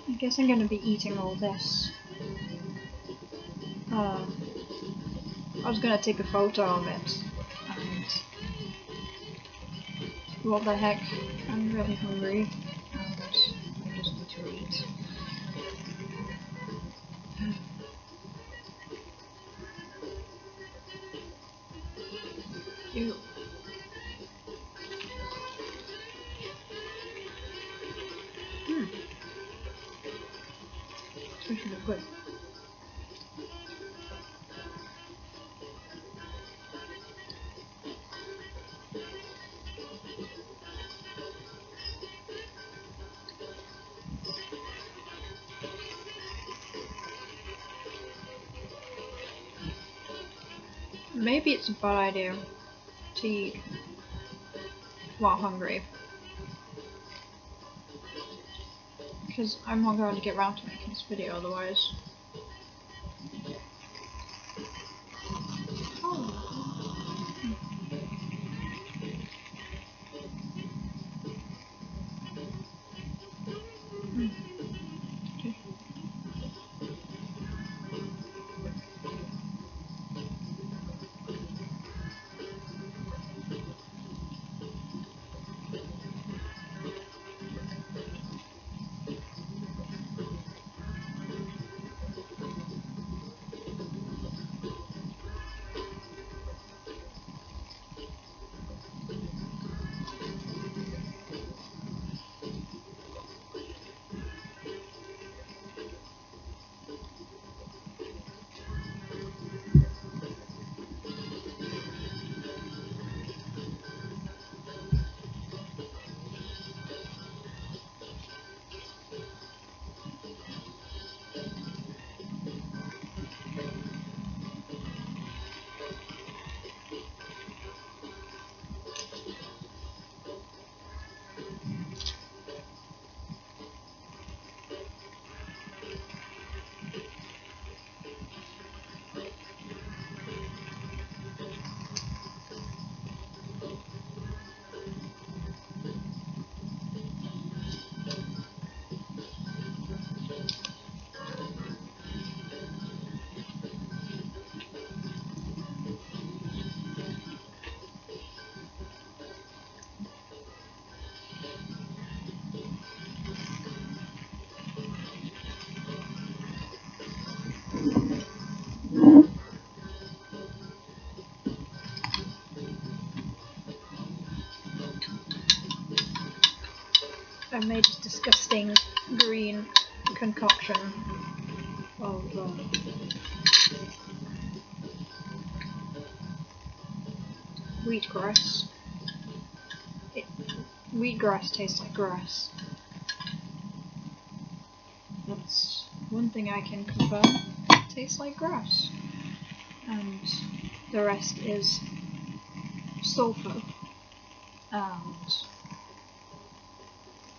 I guess I'm gonna be eating all this. I was gonna take a photo of it, and what the heck, I'm really hungry, and I just need to eat. Ew. It's actually good. Maybe it's a bad idea to eat while hungry, because I'm not going to get around to making this video otherwise. I made this disgusting green concoction of wheatgrass. Wheatgrass tastes like grass. That's one thing I can confirm. It tastes like grass. And the rest is sulfur and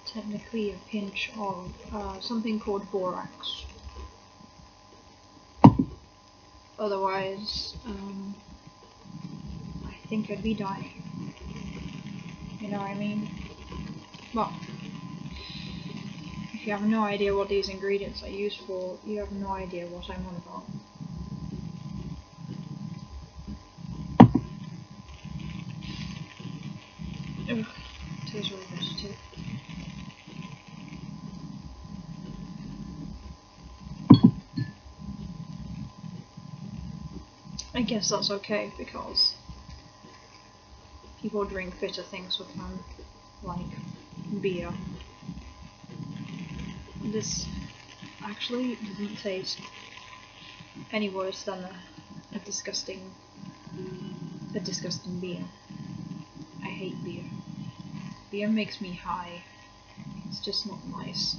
technically a pinch of something called borax. Otherwise, I think I'd be dying. You know what I mean? Well, if you have no idea what these ingredients are used for, you have no idea what I'm on about. Ugh, it tastes really good too. I guess that's okay, because people drink bitter things with them, like beer. This actually doesn't taste any worse than a disgusting beer. I hate beer. Beer makes me high. It's just not nice.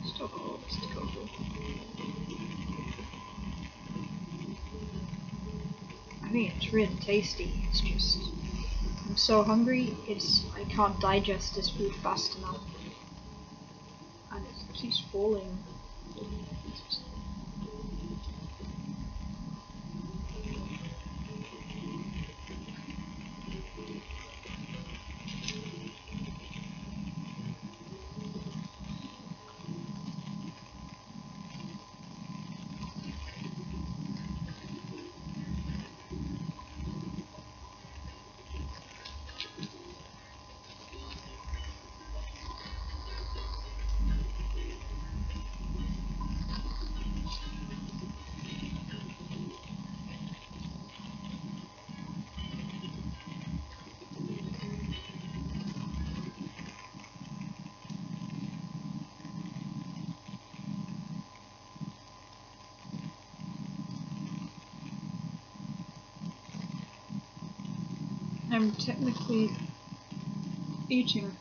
Stop all this tofu. I mean, it's really tasty. It's just I'm so hungry. I can't digest this food fast enough, and it keeps falling. I'm technically eating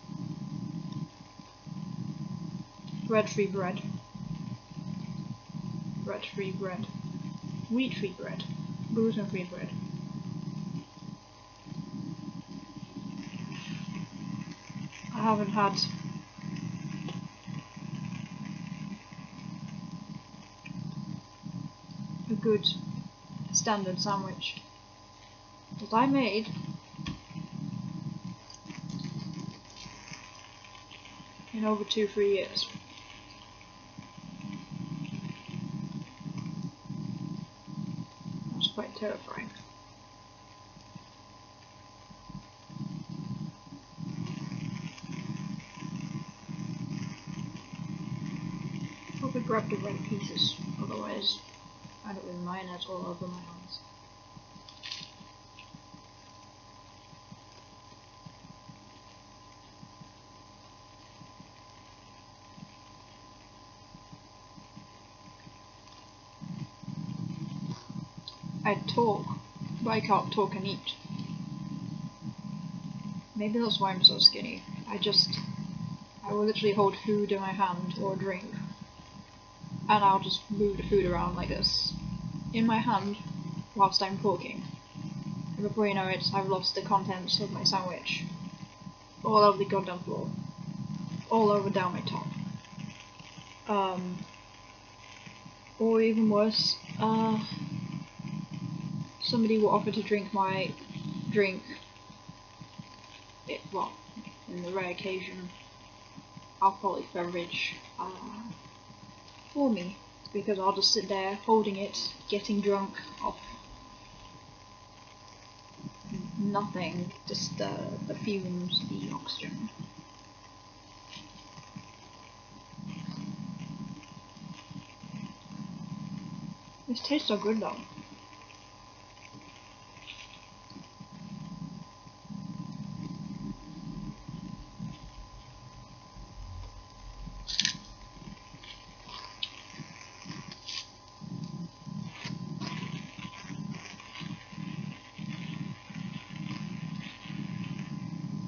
bread-free bread, bread-free bread, wheat-free bread, gluten-free bread. I haven't had a good standard sandwich that I made in over 2-3 years. That's quite terrifying. Probably grab the right pieces, otherwise I don't really mind, that's all over my hands. I talk, but I can't talk and eat. Maybe that's why I'm so skinny. I will literally hold food in my hand or drink, and I'll just move the food around like this in my hand whilst I'm talking. And before you know it, I've lost the contents of my sandwich all over the goddamn floor, all over down my top. Or even worse, somebody will offer to drink my drink. Well, in the rare occasion, alcoholic beverage for me, because I'll just sit there holding it, getting drunk off nothing, just the fumes, the oxygen. This tastes so good though.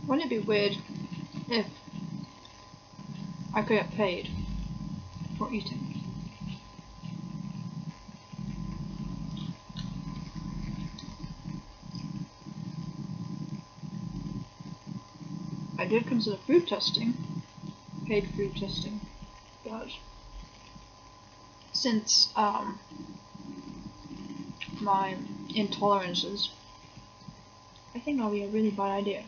Wouldn't it be weird if I could get paid for eating? I did consider food testing, paid food testing, but since my intolerances, I think that'll be a really bad idea.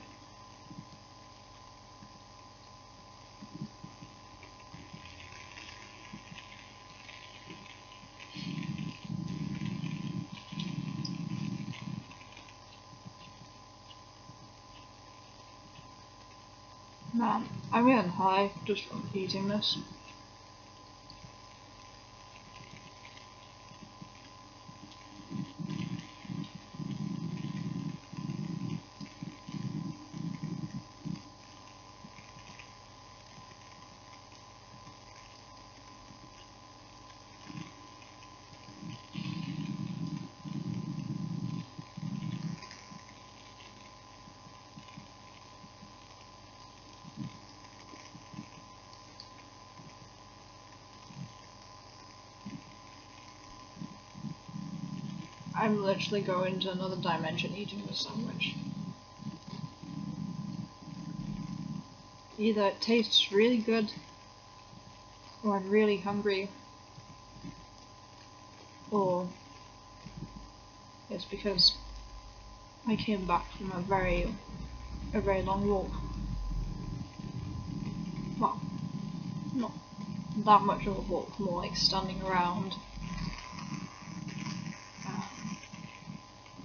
Man, I'm getting high just from eating this. I'm literally going to another dimension eating this sandwich. Either it tastes really good, or I'm really hungry, or it's because I came back from a very long walk. Well, not that much of a walk, more like standing around,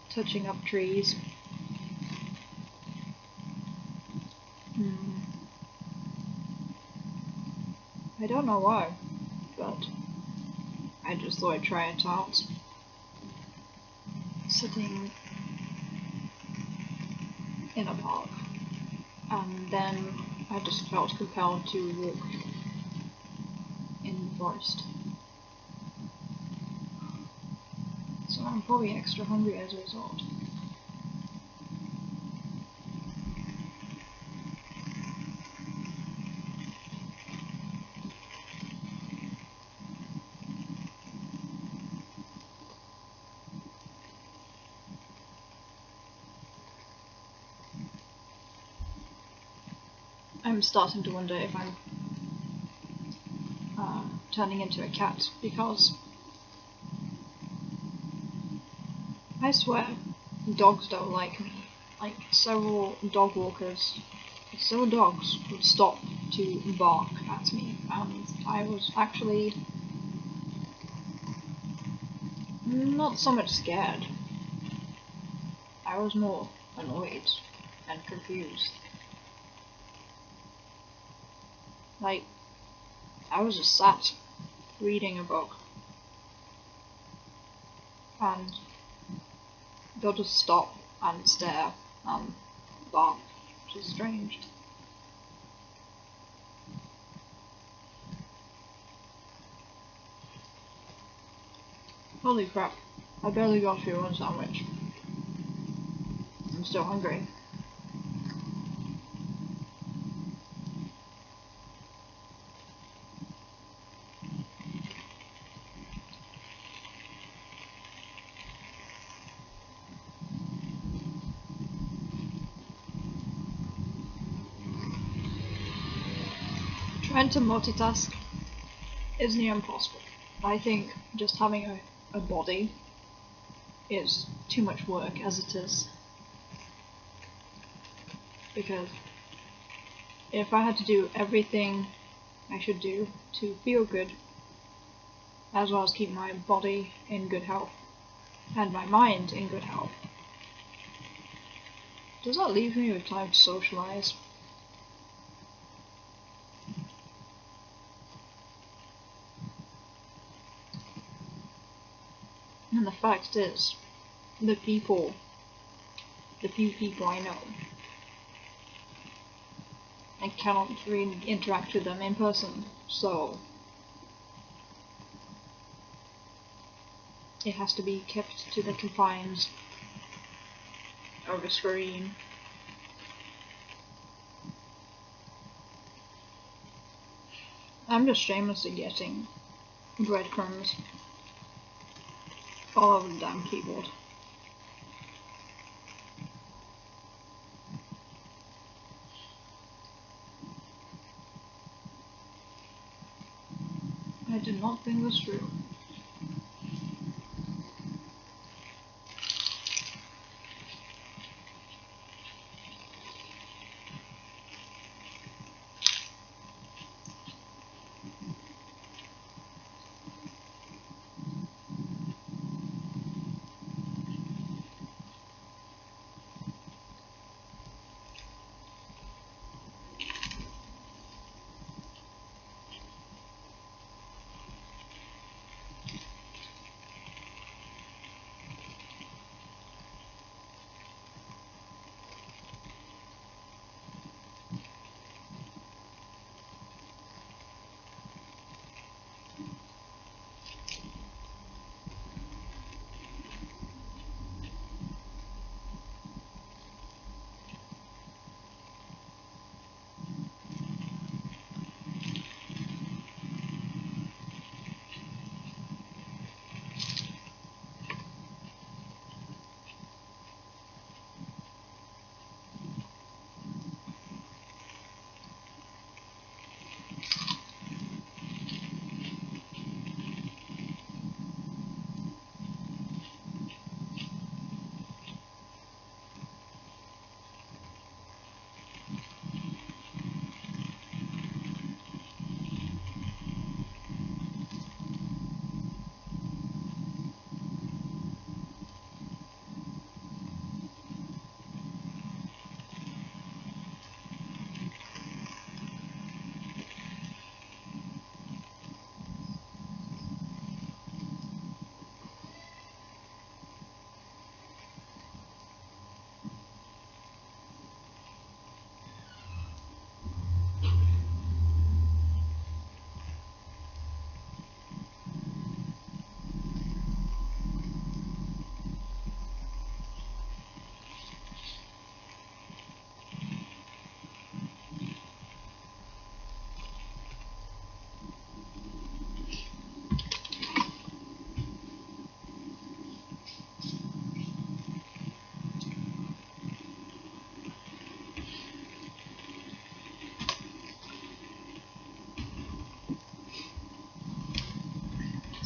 touching up trees. I don't know why, but I just thought I'd try it out. Sitting in a park, and then I just felt compelled to walk in the forest. So I'm probably extra hungry as a result. I'm starting to wonder if I'm turning into a cat, because I swear dogs don't like me. Like, several dog walkers, several dogs would stop to bark at me, and I was actually not so much scared. I was more annoyed and confused. Like, I was just sat reading a book, and they'll just stop and stare and bark, which is strange. Holy crap, I barely got through one sandwich. I'm still hungry. Trying to multitask is near impossible. I think just having a body is too much work as it is. Because if I had to do everything I should do to feel good, as well as keep my body in good health, and my mind in good health, does that leave me with time to socialise? And the fact is, the few people I know, I cannot really interact with them in person, so it has to be kept to the confines of a screen. I'm just shamelessly getting breadcrumbs all over the damn keyboard. I did not think this through.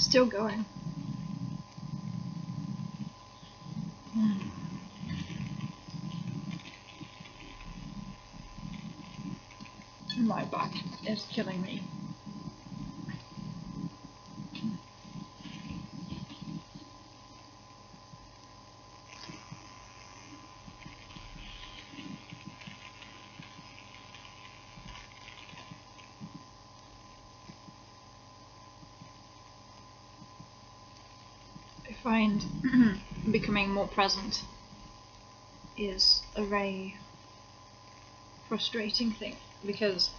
Still going. My back is killing me. I find becoming more present is a very frustrating thing, because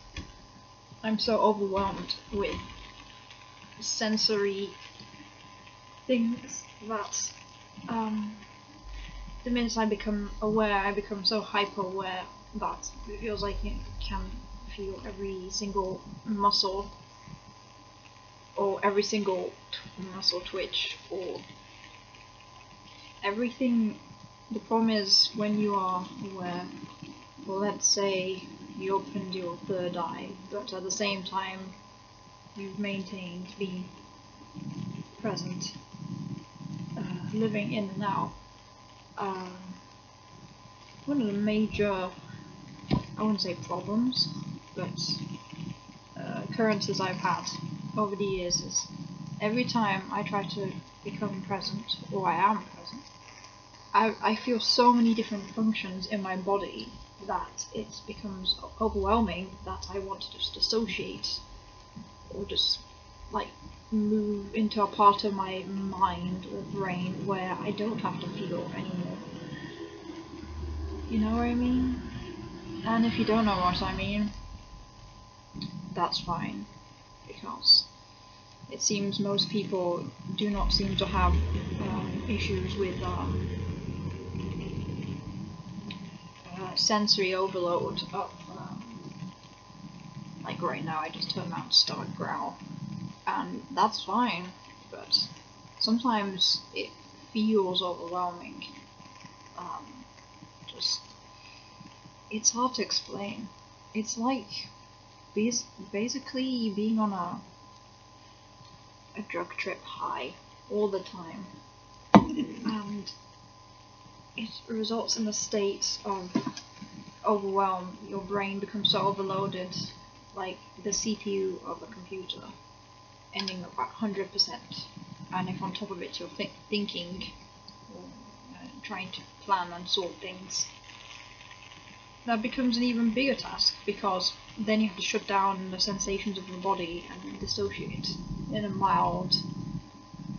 I'm so overwhelmed with sensory things that the minute I become aware, I become so hyper aware that it feels like you can feel every single muscle or every single muscle twitch or everything. The problem is when you are aware, well, let's say you opened your third eye, but at the same time you've maintained being present, living in the now. One of the major, I wouldn't say problems, but occurrences I've had over the years is every time I try to become present, or I am present, I feel so many different functions in my body that it becomes overwhelming that I want to just dissociate or just like move into a part of my mind or brain where I don't have to feel anymore. You know what I mean? And if you don't know what I mean, that's fine, because it seems most people do not seem to have issues with sensory overload of like right now I just heard my stomach growl, and that's fine, but sometimes it feels overwhelming. Just it's hard to explain. It's like basically being on a drug trip high all the time, and it results in a state of overwhelm. Your brain becomes so overloaded, like the CPU of a computer, ending up at 100%, and if on top of it you're thinking or trying to plan and sort things, that becomes an even bigger task, because then you have to shut down the sensations of your body and dissociate in a mild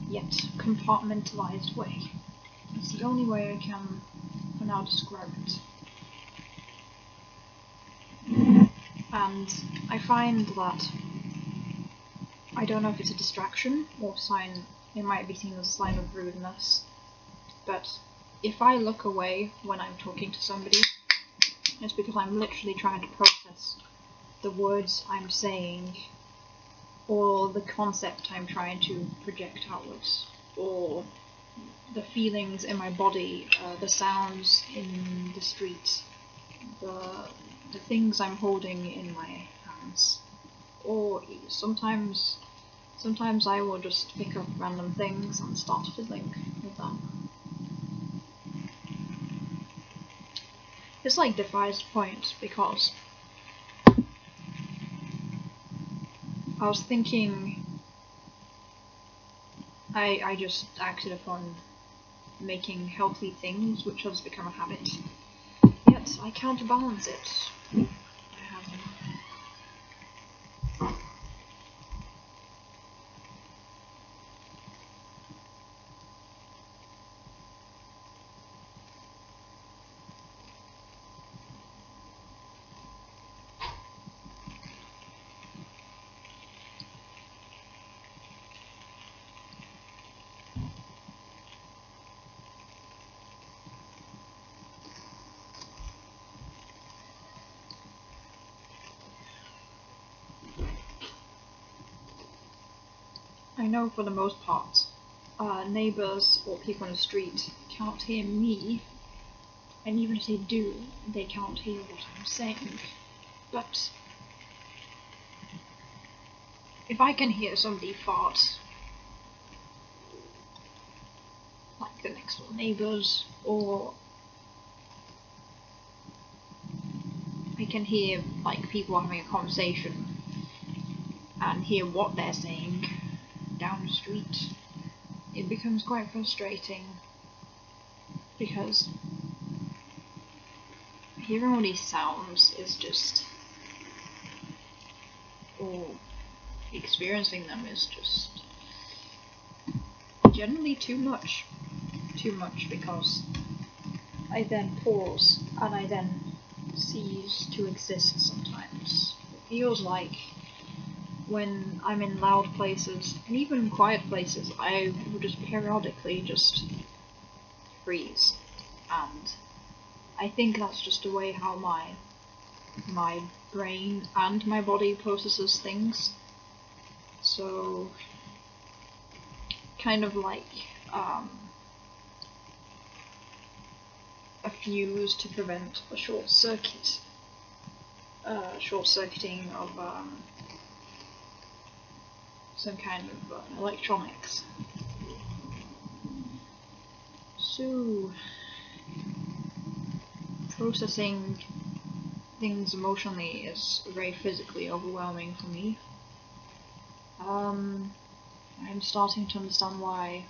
yet compartmentalized way. It's the only way I can for now describe it. And I find that I don't know if it's a distraction or sign, it might be seen as a sign of rudeness, but if I look away when I'm talking to somebody, it's because I'm literally trying to process the words I'm saying, or the concept I'm trying to project outwards, or the feelings in my body, the sounds in the street, the things I'm holding in my hands, or sometimes I will just pick up random things and start fiddling with them. It's like defies point, because I was thinking I just acted upon making healthy things, which has become a habit, yet I counterbalance it. I have I know for the most part, neighbours or people on the street can't hear me, and even if they do, they can't hear what I'm saying. But if I can hear somebody fart the next door neighbours, or I can hear like people having a conversation and hear what they're saying down the street. It becomes quite frustrating because hearing all these sounds is just, or experiencing them is just generally too much, because I then pause and I then cease to exist sometimes. It feels like when I'm in loud places, and even in quiet places, I will just periodically just freeze, and I think that's just the way how my brain and my body processes things. So kind of like a fuse to prevent a short-circuiting of some kind of electronics. So processing things emotionally is very physically overwhelming for me. I'm starting to understand why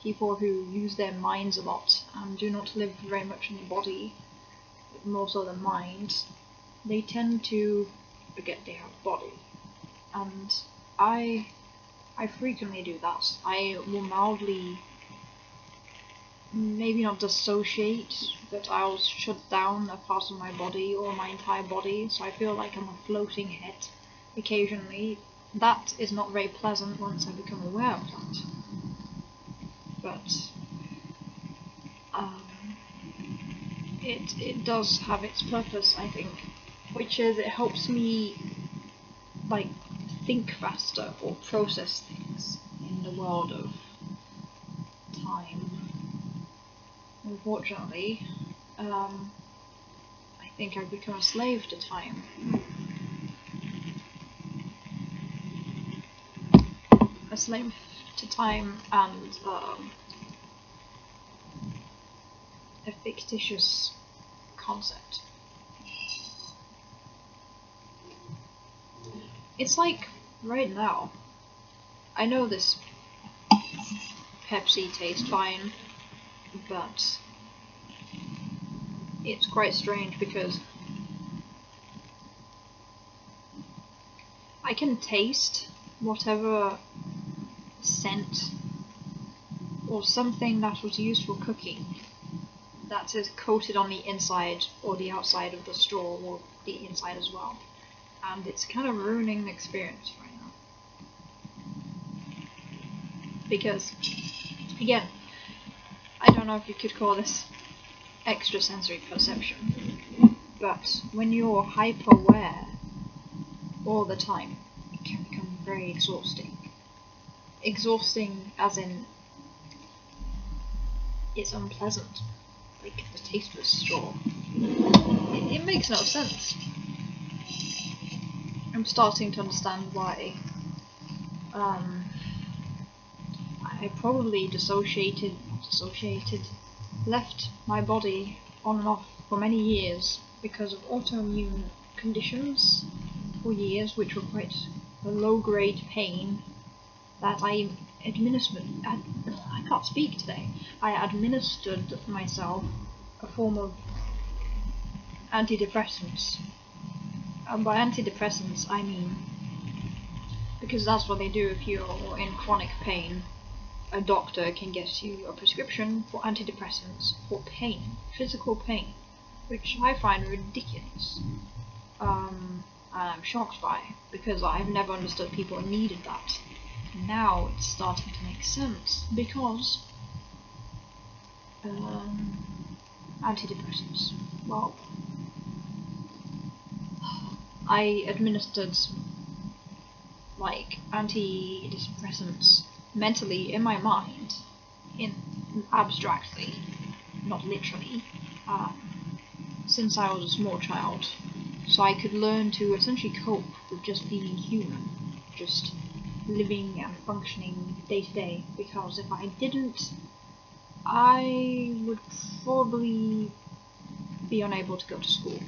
people who use their minds a lot and do not live very much in the body, but more so the mind, they tend to forget they have a body. And I frequently do that. I will mildly, maybe not dissociate, but I'll shut down a part of my body or my entire body, so I feel like I'm a floating head occasionally. That is not very pleasant once I become aware of that. But it does have its purpose, I think, which is it helps me like think faster or process things in the world of time. Unfortunately, I think I've become a slave to time. A slave to time and a fictitious concept. It's like, right now, I know this Pepsi tastes fine, but it's quite strange because I can taste whatever scent or something that was used for cooking that is coated on the inside or the outside of the straw, or the inside as well, and it's kind of ruining the experience right now. Because, again, I don't know if you could call this extrasensory perception, but when you're hyper-aware all the time, it can become very exhausting. Exhausting as in, it's unpleasant, like the taste of a straw. It makes no sense. I'm starting to understand why I probably left my body on and off for many years because of autoimmune conditions for years, which were quite a low-grade pain that I administered. I can't speak today. I administered myself a form of antidepressants. And by antidepressants, I mean, because that's what they do if you're in chronic pain, a doctor can get you a prescription for antidepressants for pain, physical pain, which I find ridiculous. And I'm shocked by, because I've never understood people who needed that. Now it's starting to make sense, because antidepressants. Well, I administered like antidepressants mentally in my mind, in abstractly, not literally, since I was a small child, so I could learn to essentially cope with just being human, just living and functioning day to day, because if I didn't I would probably be unable to go to school.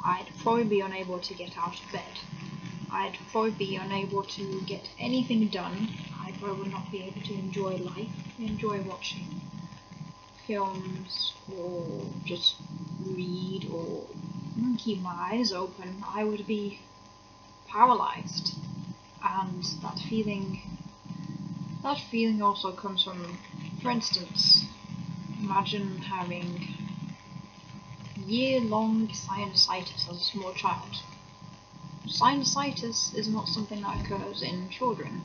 I'd probably be unable to get out of bed. I'd probably be unable to get anything done. I probably would not be able to enjoy life, enjoy watching films, or just read, or even keep my eyes open. I would be paralyzed. And that feeling also comes from, for instance, imagine having year-long sinusitis as a small child. Sinusitis is not something that occurs in children,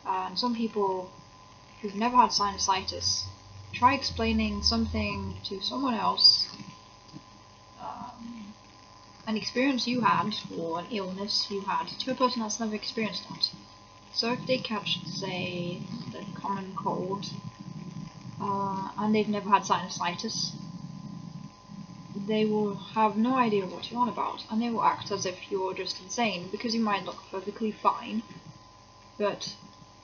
and some people who've never had sinusitis try explaining something to someone else, an experience you had or an illness you had, to a person that's never experienced that. So if they catch, say, the common cold, and they've never had sinusitis, they will have no idea what you're on about, and they will act as if you're just insane, because you might look perfectly fine, but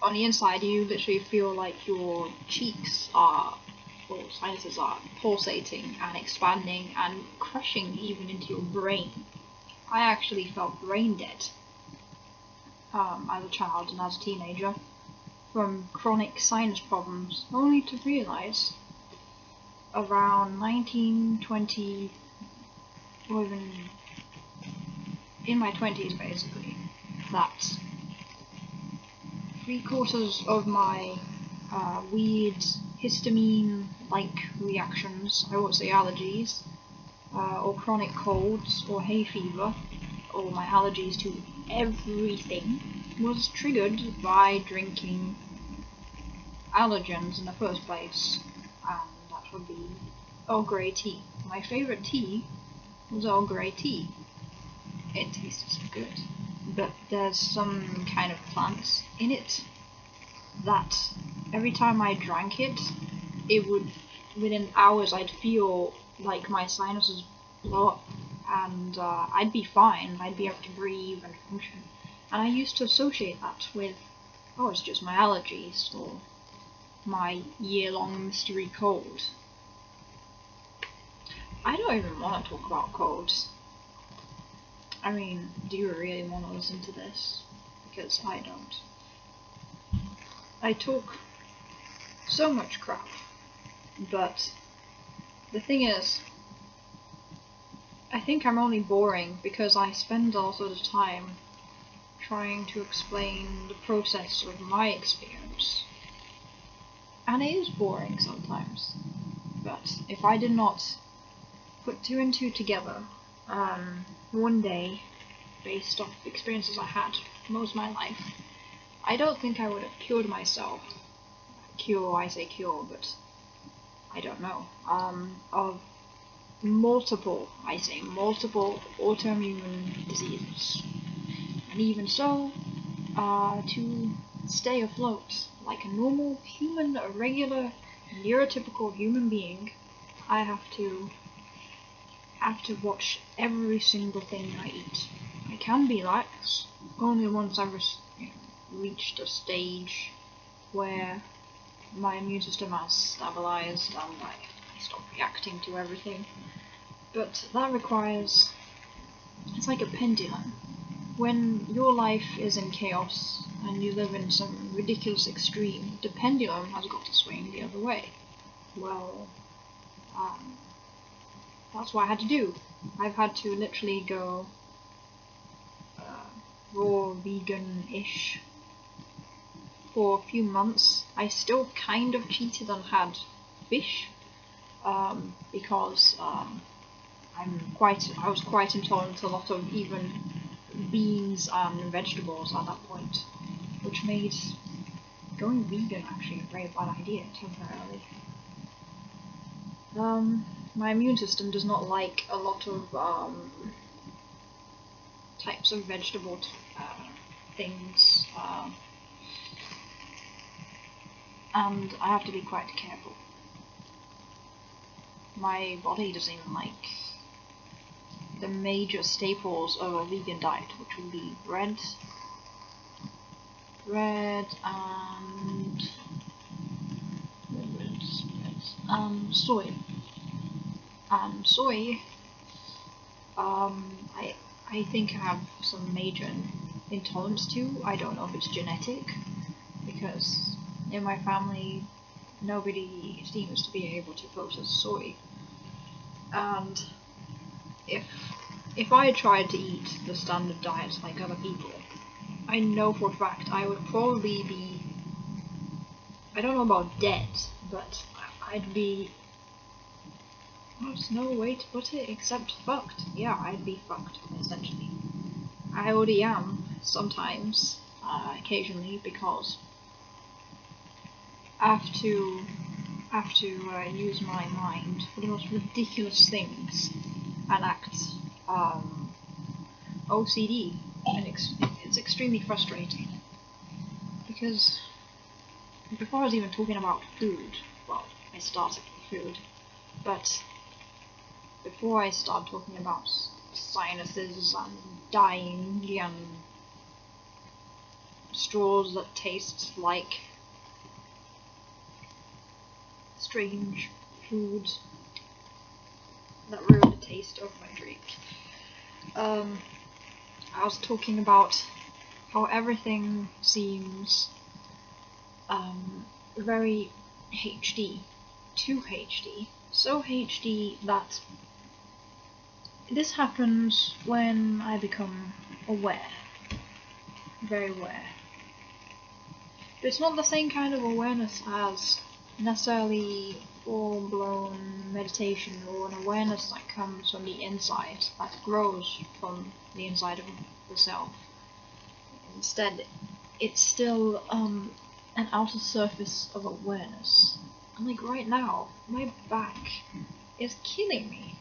on the inside you literally feel like your cheeks are, or sinuses are, pulsating and expanding and crushing even into your brain. I actually felt brain dead as a child and as a teenager from chronic sinus problems, only to realise around 19, 20, or even in my 20s basically, that 3/4 of my weird histamine-like reactions, I won't say allergies, or chronic colds, or hay fever, or my allergies to everything, was triggered by drinking allergens in the first place, and that would be Earl Grey tea. My favourite tea was Earl Grey tea. It tasted so good, but there's some kind of plants in it that every time I drank it, it would, within hours, I'd feel like my sinuses blow up, and I'd be fine, I'd be able to breathe and function. And I used to associate that with, oh, it's just my allergies, or my year-long mystery cold. I don't even want to talk about colds. I mean, do you really want to listen to this? Because I don't. I talk so much crap, but the thing is, I think I'm only boring because I spend a lot of the time trying to explain the process of my experience. And it is boring sometimes, but if I did not put 2 and 2 together one day, based off experiences I had most of my life, I don't think I would have cured myself. I say cure, but I don't know. Of multiple autoimmune diseases. And even so, to stay afloat like a normal human, a regular, neurotypical human being, I have to watch every single thing I eat. I can be lax, only once I've reached a stage where my immune system has stabilized and I stop reacting to everything. But that requires, it's like a pendulum. When your life is in chaos and you live in some ridiculous extreme, the pendulum has got to swing the other way. Well, that's what I had to do. I've had to literally go raw vegan-ish for a few months. I still kind of cheated and had fish, because I was quite intolerant to a lot of even beans and vegetables at that point, which made going vegan actually a very bad idea temporarily. My immune system does not like a lot of types of vegetable things, and I have to be quite careful. My body doesn't even like the major staples of a vegan diet, which would be bread soy. And soy, I think I have some major intolerance to. I don't know if it's genetic, because in my family nobody seems to be able to process soy. And if I tried to eat the standard diet like other people, I know for a fact I would probably be, I don't know about dead, but I'd be, there's no way to put it except fucked. Yeah, I'd be fucked, essentially. I already am, sometimes, occasionally, because I have to use my mind for the most ridiculous things and act OCD, and it's extremely frustrating, because before I was even talking about food, well, I started with food, but before I start talking about sinuses and dying and straws that taste like strange foods that ruin the taste of my drink, I was talking about how everything seems very HD, too HD, so HD that this happens when I become aware, very aware. But it's not the same kind of awareness as necessarily full-blown meditation, or an awareness that comes from the inside, that grows from the inside of the self. Instead, it's still an outer surface of awareness. And like right now, my back is killing me.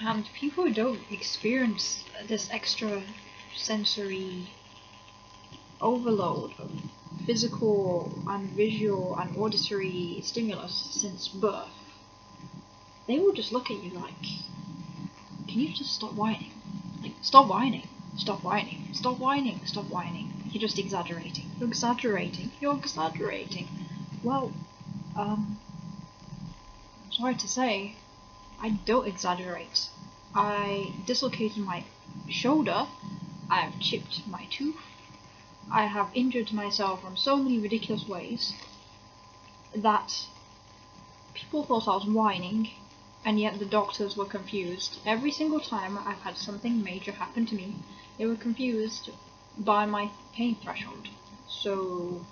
And people who don't experience this extra sensory overload of physical and visual and auditory stimulus since birth, they will just look at you like, can you just stop whining? Like, stop whining, stop whining, stop whining, stop whining. You're just exaggerating, you're exaggerating, you're exaggerating. Well, I'm sorry to say, I don't exaggerate. I dislocated my shoulder, I have chipped my tooth, I have injured myself in so many ridiculous ways that people thought I was whining, and yet the doctors were confused. Every single time I've had something major happen to me, they were confused by my pain threshold. So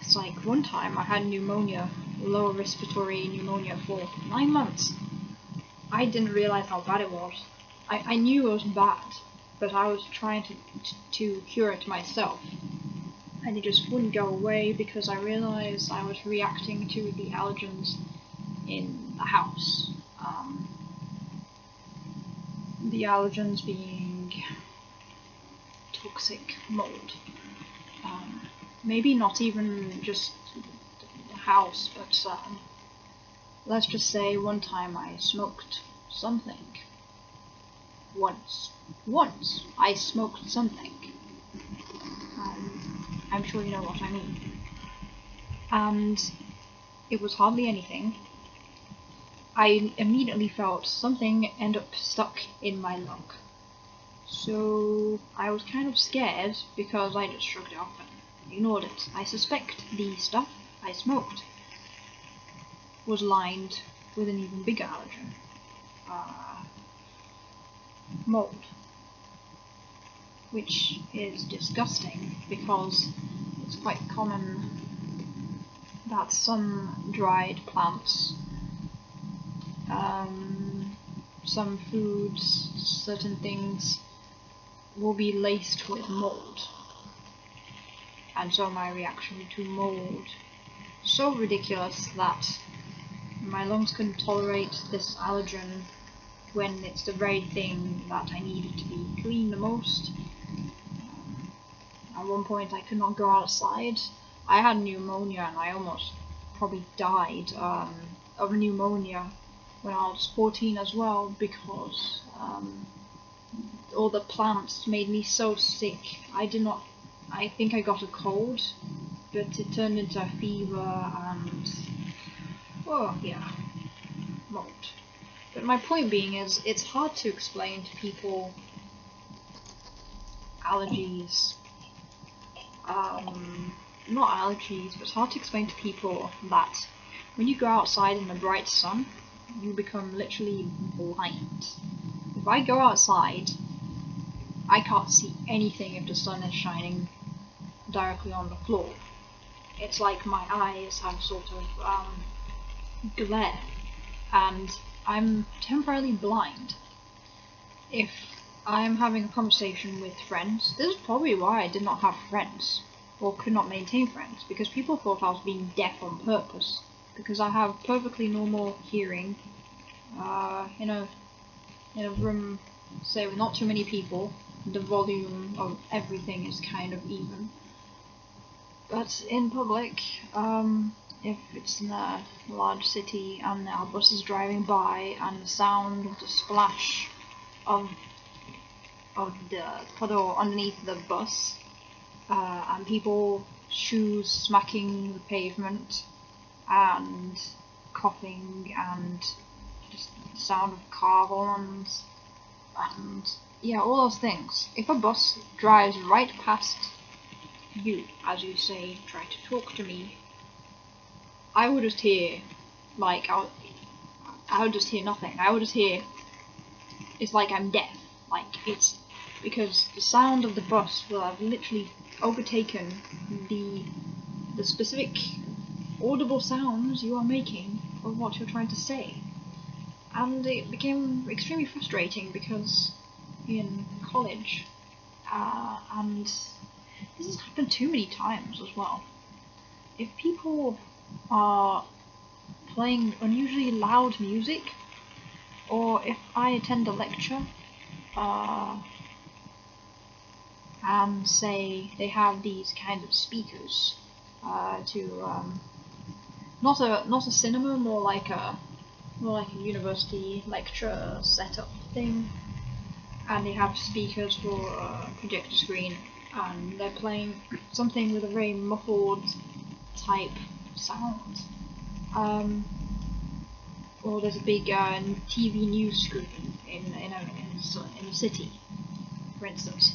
it's like one time I had pneumonia, lower respiratory pneumonia, for 9 months. I didn't realize how bad it was. I knew it was bad, but I was trying to cure it myself, and it just wouldn't go away because I realized I was reacting to the allergens in the house. The allergens being toxic mold. Maybe not even just the house, but let's just say one time I smoked something. Once I smoked something. I'm sure you know what I mean. And it was hardly anything. I immediately felt something end up stuck in my lung. So I was kind of scared because I just shrugged it off and ignored it. I suspect the stuff I smoked was lined with an even bigger allergen. Mold. Which is disgusting because it's quite common that some dried plants, some foods, certain things will be laced with mold. And so my reaction to mold, so ridiculous that my lungs couldn't tolerate this allergen when it's the very thing that I needed to be clean the most. At one point I could not go outside. I had pneumonia and I almost probably died of pneumonia when I was 14 as well, because all the plants made me so sick. I did not I think I got a cold, but it turned into a fever and, well, yeah, mold. But my point being is, it's hard to explain to people allergies, not allergies, but it's hard to explain to people that when you go outside in the bright sun, you become literally blind. If I go outside, I can't see anything if the sun is shining directly on the floor. It's like my eyes have sort of glare, and I'm temporarily blind. If I'm having a conversation with friends, this is probably why I did not have friends, or could not maintain friends, because people thought I was being deaf on purpose, because I have perfectly normal hearing in a room, say, with not too many people. The volume of everything is kind of even. But in public, if it's in a large city and there are buses driving by and the sound of the splash of the puddle underneath the bus, and people shoes smacking the pavement, and coughing, and just the sound of car horns, and yeah, all those things. If a bus drives right past you, as you say, try to talk to me, I would just hear, like, I would just hear nothing. I would just hear, it's like I'm deaf. Like, it's because the sound of the bus will have literally overtaken the specific audible sounds you are making of what you're trying to say. And it became extremely frustrating because in college, and this has happened too many times as well. If people are playing unusually loud music, or if I attend a lecture, and say they have these kind of speakers, not a cinema, more like a university lecture setup thing, and they have speakers for a projector screen, and they're playing something with a very muffled type sound. Or there's a big TV news screen in a city, for instance.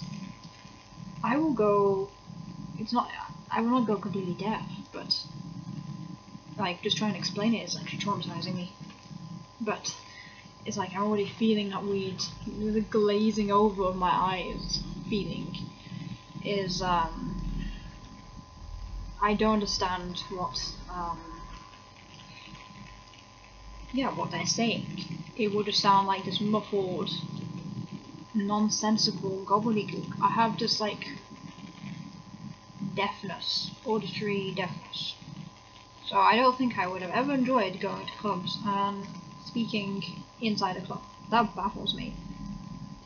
I will not go completely deaf, but like just trying to explain it is actually traumatizing me. But it's like I'm already feeling that weird, the glazing over of my eyes feeling is I don't understand what what they're saying. It would just sound like this muffled, nonsensical gobbledygook. I have just like deafness, auditory deafness. So I don't think I would have ever enjoyed going to clubs and speaking inside a club. That baffles me.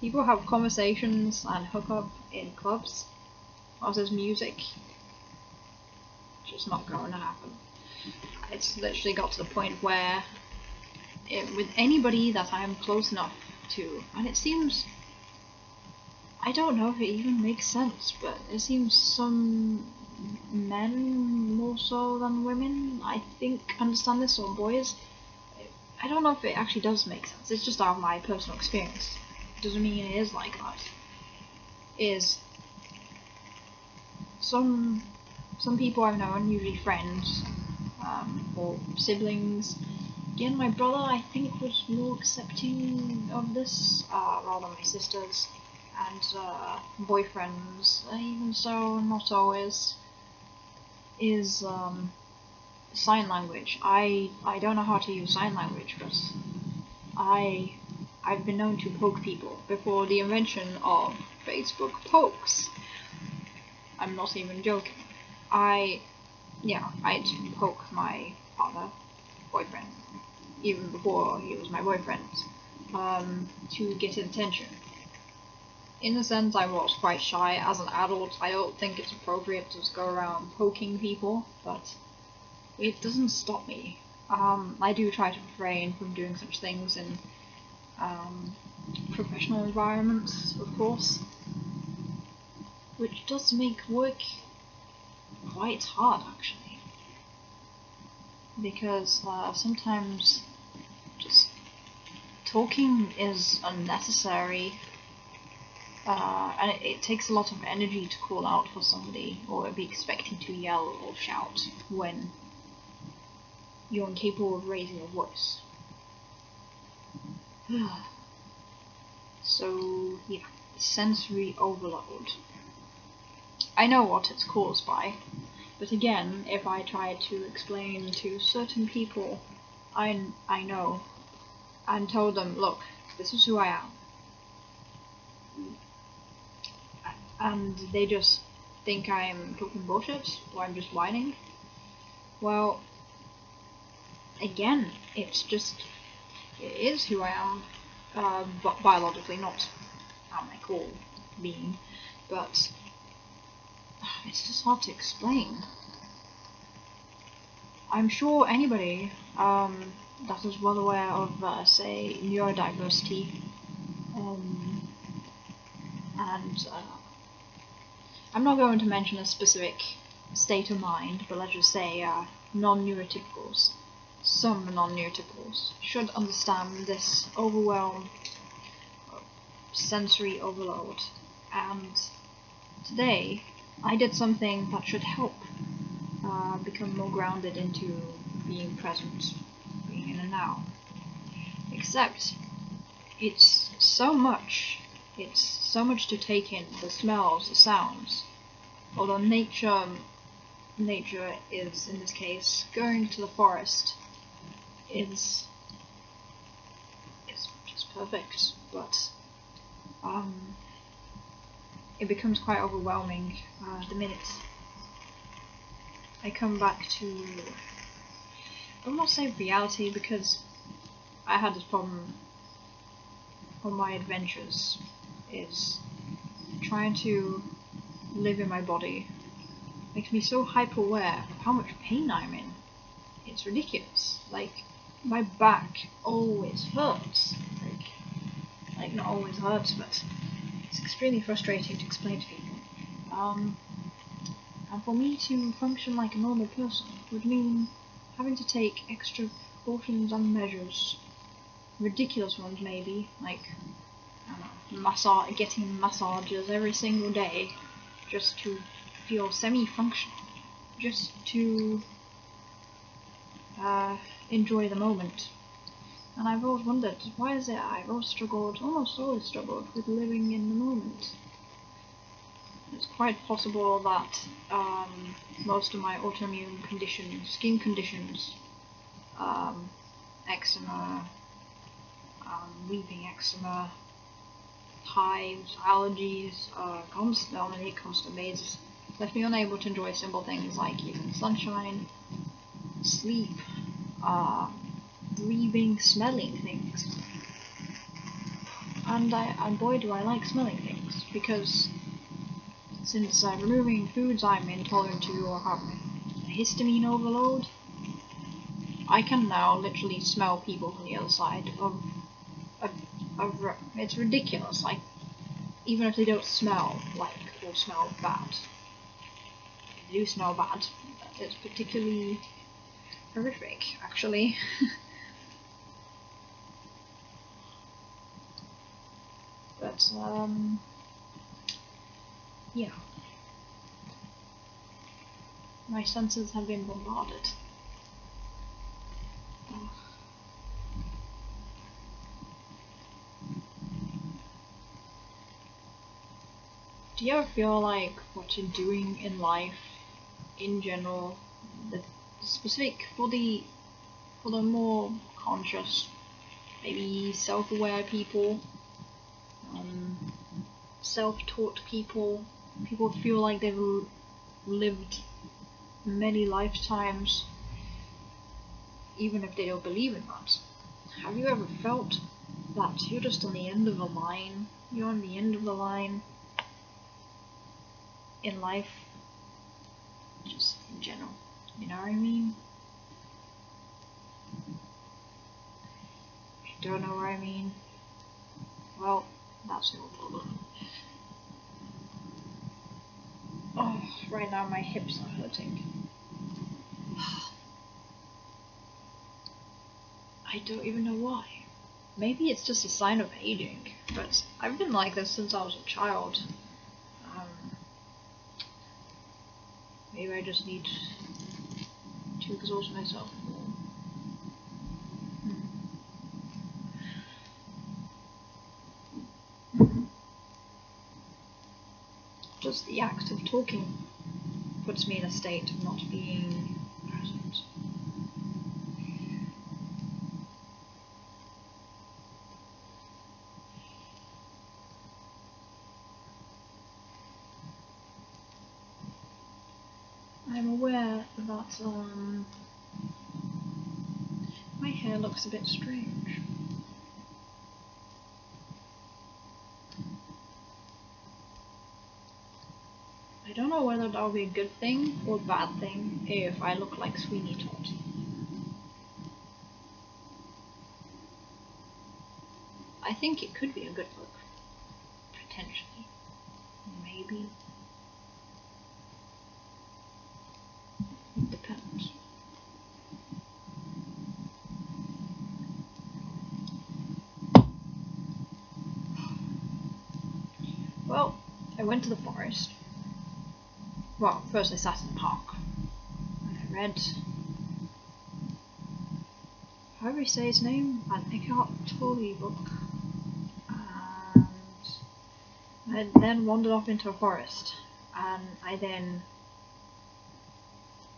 People have conversations and hook up in clubs whilst there's music. Just not going to happen. It's literally got to the point where with anybody that I'm close enough to, and it seems, I don't know if it even makes sense, but it seems some men more so than women, I think, understand this, or boys. I don't know if it actually does make sense. It's just out of my personal experience. It doesn't mean it is like that. Is some people I've known, usually friends, or siblings. Again, my brother, I think, was more accepting of this, rather than my sisters, and boyfriends, even so, not always, is sign language. I don't know how to use sign language, but I've been known to poke people before the invention of Facebook pokes. I'm not even joking. I'd poke my partner, boyfriend, even before he was my boyfriend, to get his attention. In a sense, I was quite shy. As an adult, I don't think it's appropriate to just go around poking people, but it doesn't stop me. I do try to refrain from doing such things in professional environments, of course. which does make work quite hard actually, because sometimes just talking is unnecessary, and it takes a lot of energy to call out for somebody or be expecting to yell or shout when you're incapable of raising your voice. So yeah, sensory overload. I know what it's caused by, but again, if I try to explain to certain people I know and tell them, look, this is who I am, and they just think I'm talking bullshit or I'm just whining, well, again, it is who I am, but biologically, not how my core being, but it's just hard to explain. I'm sure anybody that is well aware of, say, neurodiversity, and I'm not going to mention a specific state of mind, but let's just say non-neurotypicals. Some non-neurotypicals should understand this overwhelm, sensory overload, and today I did something that should help become more grounded into being present, being in the now. Except it's so much to take in, the smells, the sounds. Although nature is, in this case, going to the forest is just perfect, but it becomes quite overwhelming the minute I come back to, I will not say reality, because I had this problem on my adventures, is trying to live in my body makes me so hyper aware of how much pain I'm in. It's ridiculous. Like, my back always hurts. Like not always hurts, but it's extremely frustrating to explain to people. And for me to function like a normal person would mean having to take extra precautions and measures, ridiculous ones maybe, like, I don't know, getting massages every single day just to feel semi-functional, just to enjoy the moment. And I've always wondered, why is it I've almost always struggled with living in the moment? It's quite possible that most of my autoimmune conditions, skin conditions, eczema, weeping eczema, hives, allergies, constipations, left me unable to enjoy simple things like even sunshine, sleep, breathing, smelling things. And boy do I like smelling things, because since removing foods I'm intolerant to or have histamine overload, I can now literally smell people from the other side of it's ridiculous. Like, even if they don't smell like or smell bad, if they do smell bad, it's particularly horrific, actually. But yeah, my senses have been bombarded. Do you ever feel like what you're doing in life, in general, the specific for the more conscious, maybe self-aware people, self-taught people feel like they've lived many lifetimes, even if they don't believe in that? Have you ever felt that you're just on the end of the line? You're on the end of the line in life, just in general, you know what I mean? If you don't know what I mean, well, that's your problem. Oh, right now my hips are hurting. I don't even know why. Maybe it's just a sign of aging, but I've been like this since I was a child. Maybe I just need to exhaust myself more. Just the act of talking puts me in a state of not being present. I'm aware that my hair looks a bit strange. I don't know whether that would be a good thing or a bad thing if I look like Sweeney Todd. I think it could be a good look. Potentially. Maybe. It depends. Well, I went to the forest. Well, first I sat in the park. And I read, however you say his name, an Eckhart Tolle book. And I then wandered off into a forest. And I then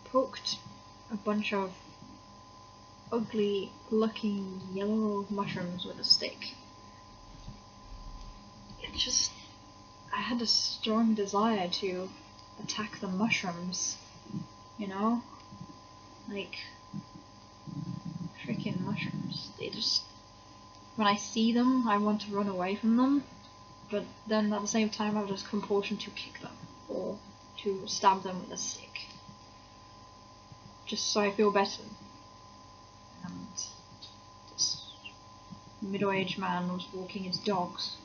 poked a bunch of ugly looking yellow mushrooms with a stick. I had a strong desire to attack the mushrooms, you know? Like, freaking mushrooms. They just, when I see them, I want to run away from them, but then at the same time I have this compulsion to kick them, or to stab them with a stick. Just so I feel better. And this middle-aged man was walking his dogs.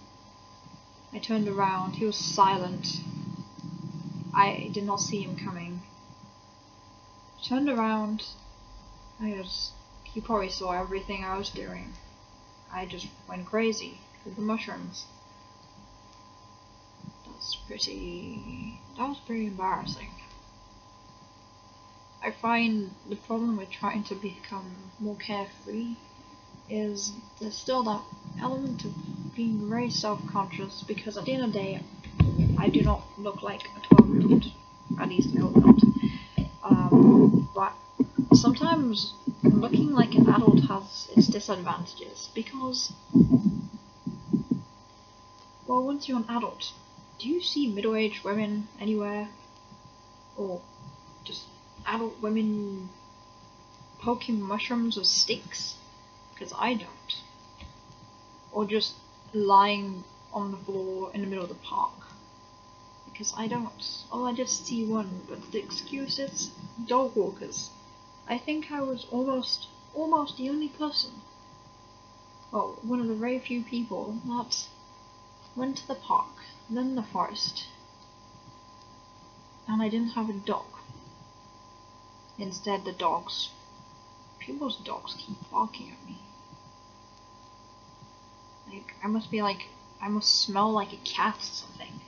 I turned around, he was silent. I did not see him coming. I turned around, he probably saw everything I was doing. I just went crazy with the mushrooms. That was pretty embarrassing. I find the problem with trying to become more carefree is there's still that element of being very self-conscious, because at the end of the day, I do not look like a 12-year-old. At least I hope not. But sometimes looking like an adult has its disadvantages, because, well, once you're an adult, do you see middle-aged women anywhere? Or just adult women poking mushrooms with sticks? Because I don't. Or just lying on the floor in the middle of the park. Because I don't. Oh, I just see one, but the excuse is dog walkers. I think I was almost the only person, well, one of the very few people that went to the park, then the forest, and I didn't have a dog. Instead, people's dogs keep barking at me. Like, I must smell like a cat or something.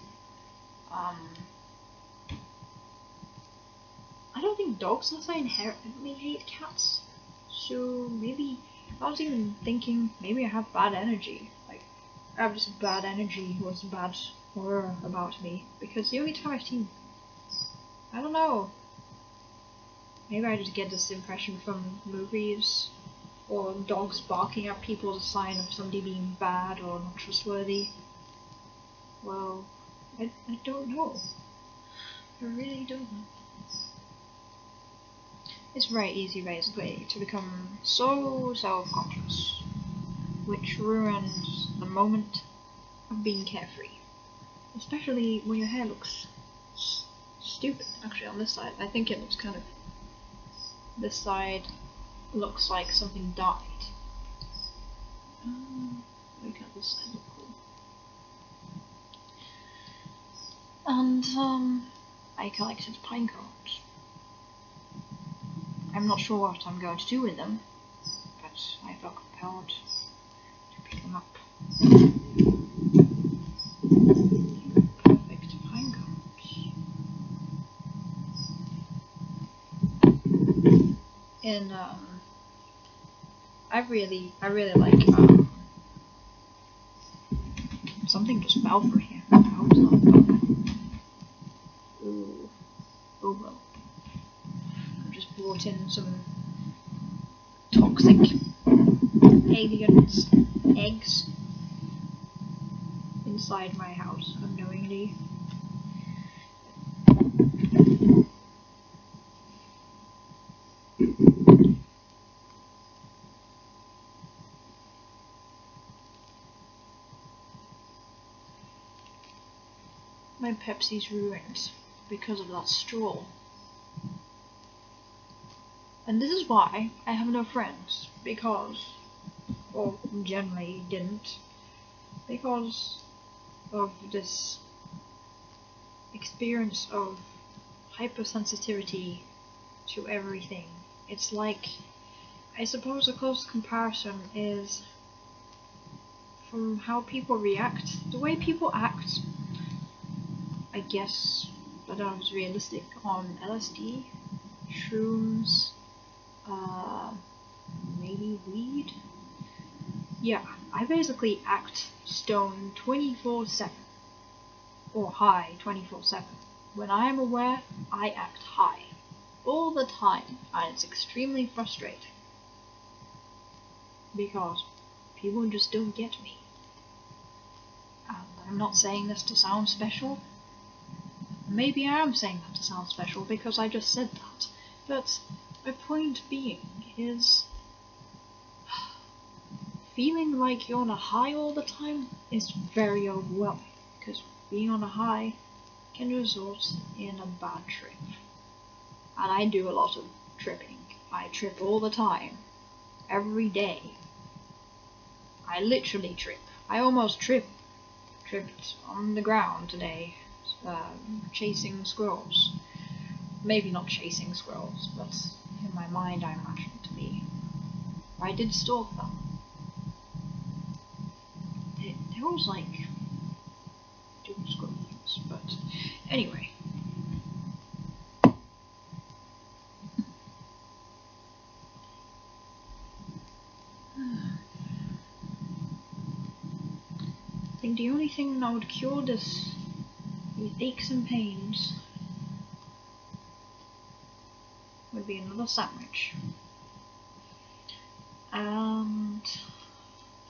I don't think dogs unless I inherently hate cats. So maybe, I was even thinking, maybe I have bad energy. Like, I have just bad energy or some bad aura about me. Because the only time I've seen, I don't know, maybe I just get this impression from movies, or dogs barking at people as a sign of somebody being bad or not trustworthy. Well, I don't know. I really don't know. It's very easy, basically, to become so self-conscious, which ruins the moment of being carefree. Especially when your hair looks stupid, actually, on this side. I think it looks kind of... This side looks like something died. Look at this side, look cool. And, I collected pine cones. I'm not sure what I'm going to do with them, but I felt compelled to pick them up. Perfect pine cones. And I really like something just fell from here. I hope it's not a dog. Ooh. Oh well. I've just brought in some toxic aliens eggs inside my house unknowingly. My Pepsi's ruined because of that straw. And this is why I have no friends, because, or generally didn't, because of this experience of hypersensitivity to everything. It's like, I suppose a close comparison is from how people react, the way people act, I guess, but I was realistic, on LSD, shrooms, maybe weed? Yeah, I basically act stoned 24/7, or high 24/7. When I am aware, I act high, all the time, and it's extremely frustrating, because people just don't get me. And I'm not saying this to sound special. Maybe I am saying that to sound special because I just said that, but my point being is feeling like you're on a high all the time is very overwhelming, because being on a high can result in a bad trip. And I do a lot of tripping. I trip all the time, every day. I literally trip. I almost tripped on the ground today, chasing squirrels. Maybe not chasing squirrels, but in my mind I imagine it to be. I did stalk them. They was like doing squirrel things, but anyway. I think the only thing that would cure these aches and pains would be another sandwich. And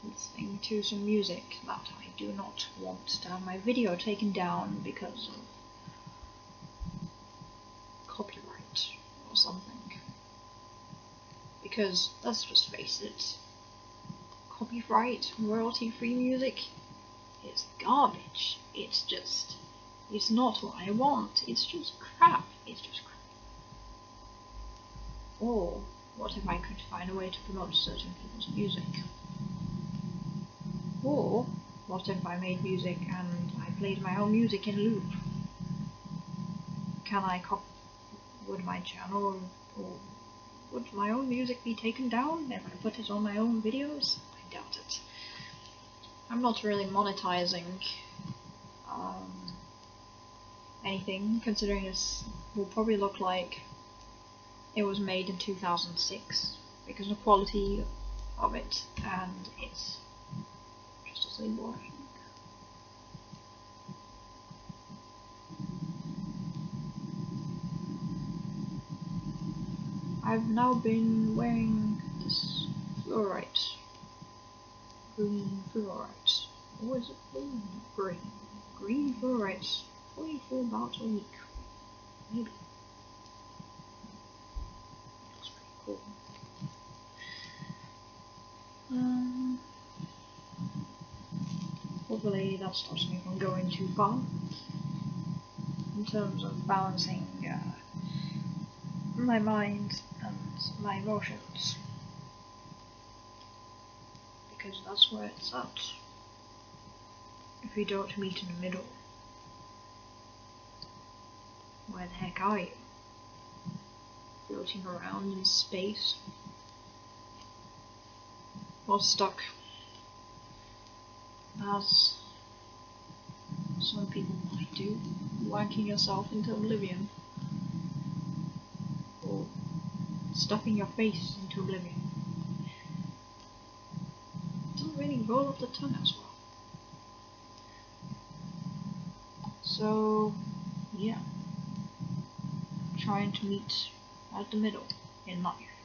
listening to some music that I do not want to have my video taken down because of copyright or something. Because let's just face it, copyright, royalty-free music is garbage. It's not what I want. It's just crap. Or what if I could find a way to promote certain people's music? Or what if I made music and I played my own music in loop? Would my channel, or would my own music be taken down if I put it on my own videos? I doubt it. I'm not really monetizing anything, considering this will probably look like it was made in 2006, because of the quality of it, and it's just as boring. I've now been wearing this fluorite, green fluorite, or is it blue? Green fluorite, 44 baht a week, maybe. Looks pretty cool. Hopefully that stops me from going too far in terms of balancing my mind and my emotions, because that's where it's at if we don't meet in the middle. Where the heck are you? Floating around in space? Or stuck, as some people might do, wanking yourself into oblivion, or stuffing your face into oblivion. It doesn't really roll off the tongue as well. So, yeah, trying to meet at the middle in life.